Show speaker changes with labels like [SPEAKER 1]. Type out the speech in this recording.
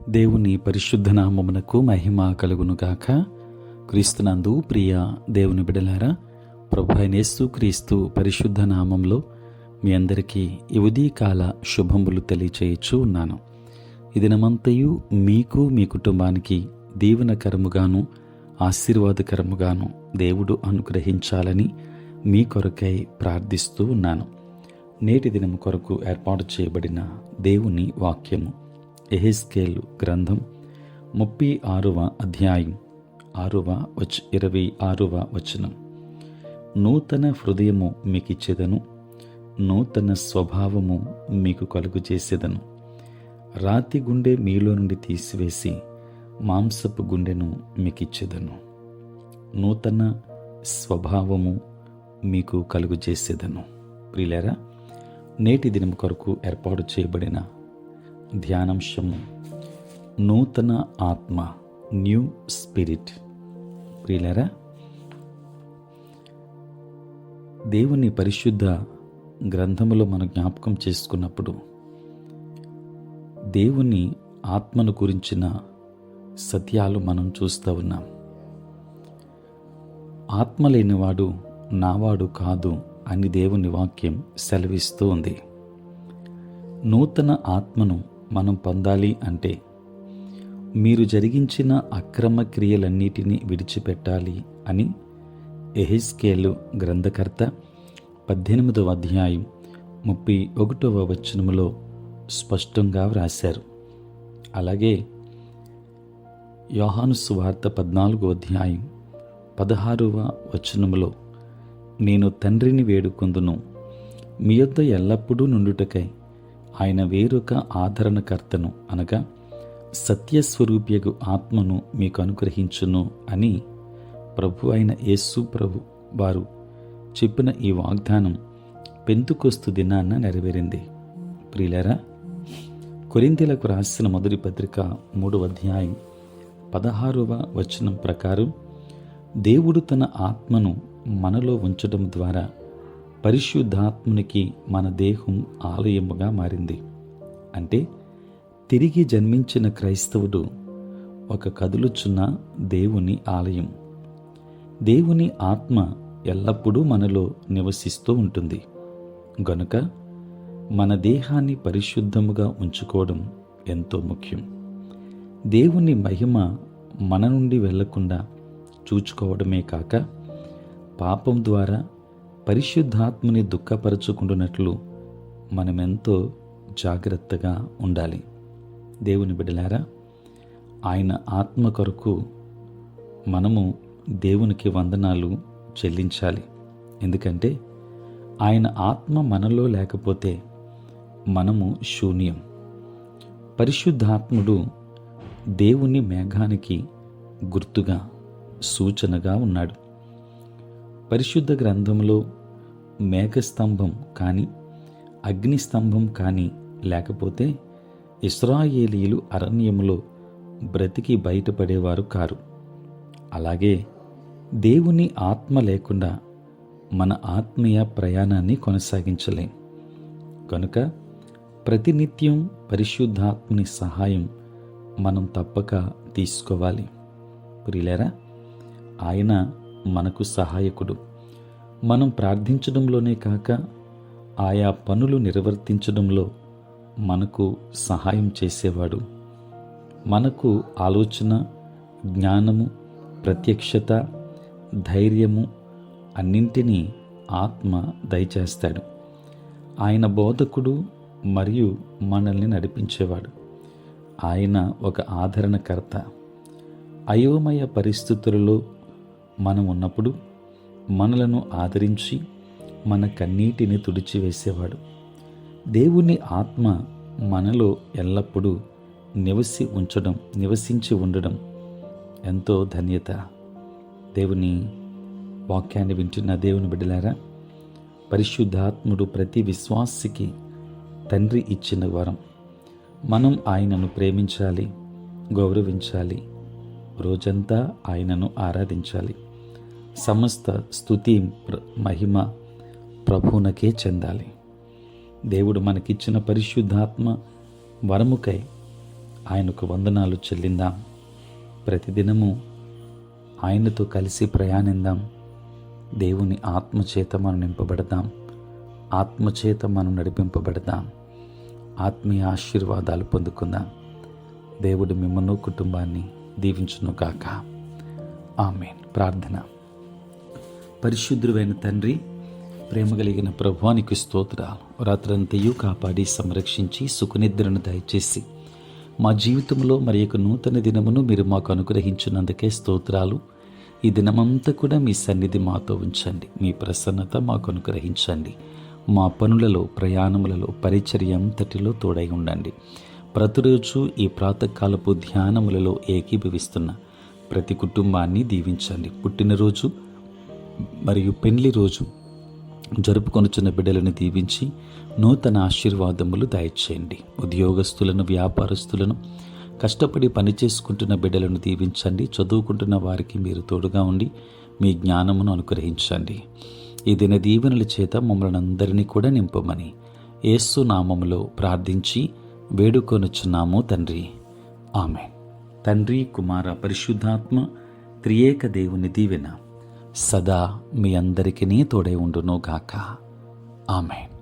[SPEAKER 1] దేవుని పరిశుద్ధ నామమునకు మహిమ కలుగునుగాక. క్రీస్తునందు ప్రియ దేవుని బిడలారా, ప్రభు అయిన యేసుక్రీస్తు పరిశుద్ధ నామంలో మీ అందరికీ ఈ ఉదయకాల శుభములు తెలియచేయచ్చు ఉన్నాను. ఈ దినమంతయు మీకు మీ కుటుంబానికి దీవెనకరముగాను ఆశీర్వాదకరముగాను దేవుడు అనుగ్రహించాలని మీ కొరకై ప్రార్థిస్తూ ఉన్నాను. నేటి దినము కొరకు ఏర్పాటు చేయబడిన దేవుని వాక్యము యెహెజ్కేలు గ్రంథం 36వ అధ్యాయం 26వ వచనం. నూతన హృదయము మీకిచ్చెదను, నూతన స్వభావము మీకు కలుగు చేసేదను. రాతి గుండె మీలో నుండి తీసివేసి మాంసపు గుండెను మీకిచ్చెదను. నూతన స్వభావము మీకు కలుగు చేసేదను. ప్రియులారా, నేటి దినం కొరకు ఏర్పాటు చేయబడిన ధ్యానాంశము నూతన ఆత్మ, న్యూ స్పిరిట్. ప్రియులారా, దేవుని పరిశుద్ధ గ్రంథములో మనం జ్ఞాపకం చేసుకున్నప్పుడు దేవుని ఆత్మను గురించిన సత్యాలు మనం చూస్తూ ఉన్నాం. ఆత్మ లేనివాడు నావాడు కాదు అని దేవుని వాక్యం సెలవిస్తూ ఉంది. నూతన ఆత్మను మనం పొందాలి అంటే మీరు జరిగించిన అక్రమ క్రియలన్నిటినీ విడిచిపెట్టాలి అని యెహెజ్కేలు గ్రంథకర్త 18వ అధ్యాయం 31వ వచనములో స్పష్టంగా వ్రాశారు. అలాగే యోహాను సువార్త 14వ అధ్యాయం 16వ వచనములో నేను తండ్రిని వేడుకొందును, మీ యొద్ద ఎల్లప్పుడూ నుండుటకై ఆయన వేరొక ఆదరణకర్తను అనగా సత్యస్వరూపియగు ఆత్మను మీకు అనుగ్రహించును అని ప్రభు అయిన యేసు ప్రభు వారు చెప్పిన ఈ వాగ్దానం పెంతుకొస్తు దినాన నెరవేరింది. ప్రియులారా, కొరింథీలకు రాసిన మొదటి పత్రిక 3వ అధ్యాయం 16వ వచనం ప్రకారం దేవుడు తన ఆత్మను మనలో ఉంచడం ద్వారా పరిశుద్ధాత్మునికి మన దేహం ఆలయముగా మారింది. అంటే తిరిగి జన్మించిన క్రైస్తవుడు ఒక కదులుచున్న దేవుని ఆలయం. దేవుని ఆత్మ ఎల్లప్పుడూ మనలో నివసిస్తూ ఉంటుంది గనుక మన దేహాన్ని పరిశుద్ధముగా ఉంచుకోవడం ఎంతో ముఖ్యం. దేవుని మహిమ మన నుండి వెళ్లకుండా చూచుకోవడమే కాక పాపం ద్వారా పరిశుద్ధాత్మని దుఃఖపరచుకుంటున్నట్లు మనమెంతో జాగ్రత్తగా ఉండాలి. దేవుని బిడ్డలారా, ఆయన ఆత్మ కొరకు మనము దేవునికి వందనాలు చెల్లించాలి. ఎందుకంటే ఆయన ఆత్మ మనలో లేకపోతే మనము శూన్యం. పరిశుద్ధాత్ముడు దేవుని మేఘానికి గుర్తుగా, సూచనగా ఉన్నాడు. పరిశుద్ధ గ్రంథంలో మేఘస్తంభం కానీ అగ్నిస్తంభం కానీ లేకపోతే ఇశ్రాయేలీయులు అరణ్యములో బ్రతికి బయటపడేవారు కారు. అలాగే దేవుని ఆత్మ లేకుండా మన ఆత్మీయ ప్రయాణాన్ని కొనసాగించలేం. కనుక ప్రతినిత్యం పరిశుద్ధాత్మని సహాయం మనం తప్పక తీసుకోవాలి. ప్రియులారా, ఆయన మనకు సహాయకుడు. మనం ప్రార్థించడంలోనే కాక ఆయా పనులు నిర్వర్తించడంలో మనకు సహాయం చేసేవాడు. మనకు ఆలోచన, జ్ఞానము, ప్రత్యక్షత, ధైర్యము అన్నింటినీ ఆత్మ దయచేస్తాడు. ఆయన బోధకుడు మరియు మనల్ని నడిపించేవాడు. ఆయన ఒక ఆదరణకర్త. అయోమయ పరిస్థితులలో మనం ఉన్నప్పుడు మనలను ఆదరించి మన కన్నీటిని తుడిచివేసేవాడు. దేవుని ఆత్మ మనలో ఎల్లప్పుడూ నివసించి ఉండడం ఎంతో ధన్యత. దేవుని వాక్యాన్ని వింటున్న దేవుని బిడ్డలారా, పరిశుద్ధాత్ముడు ప్రతి విశ్వాసికి తండ్రి ఇచ్చిన వరం. మనం ఆయనను ప్రేమించాలి, గౌరవించాలి, రోజంతా ఆయనను ఆరాధించాలి. సమస్త స్తుతి మహిమ ప్రభువునకే చెందాలి. దేవుడు మనకిచ్చిన పరిశుద్ధాత్మ వరముకై ఆయనకు వందనాలు చెల్లిందాం. ప్రతిదినము ఆయనతో కలిసి ప్రయాణిద్దాం. దేవుని ఆత్మచేత మనం నింపబడదాం. ఆత్మచేత మనం నడిపింపబడదాం. ఆత్మీయ ఆశీర్వాదాలు పొందుకుందాం. దేవుడు మిమ్మల్ని కుటుంబాన్ని దీవించును గాక. ఆమేన్. ప్రార్థన. పరిశుద్ధుడైన తండ్రి, ప్రేమ కలిగిన ప్రభువానికి స్తోత్రాలు. రాత్రంతయు కాపాడి సంరక్షించి సుఖనిద్రను దయచేసి మా జీవితంలో మరి యొక్క నూతన దినమును మీరు మాకు అనుగ్రహించినందుకే స్తోత్రాలు. ఈ దినమంతా కూడా మీ సన్నిధి మాతో ఉంచండి. మీ ప్రసన్నత మాకు అనుగ్రహించండి. మా పనులలో, ప్రయాణములలో, పరిచర్య అంతటిలో తోడై ఉండండి. ప్రతిరోజు ఈ ప్రాతకాలపు ధ్యానములలో ఏకీభవిస్తున్న ప్రతి కుటుంబాన్ని దీవించండి. పుట్టినరోజు మరియు పెళ్లి రోజు జరుపుకొనుచున్న బిడ్డలను దీవించి నూతన ఆశీర్వాదములు దయచేయండి. ఉద్యోగస్తులను, వ్యాపారస్తులను, కష్టపడి పనిచేసుకుంటున్న బిడ్డలను దీవించండి. చదువుకుంటున్న వారికి మీరు తోడుగా ఉండి మీ జ్ఞానమును అనుగ్రహించండి. ఈ దిన దీవెనల చేత మమ్మల్ని అందరినీ కూడా నింపమని యేసు నామములో ప్రార్థించి వేడుకొనుచున్నాము తండ్రి. ఆమేన్. తండ్రి, కుమార, పరిశుద్ధాత్మ త్రియేక దేవుని దీవెన సదా మీ అందరికీ తోడై ఉండును గాక. ఆమేన్.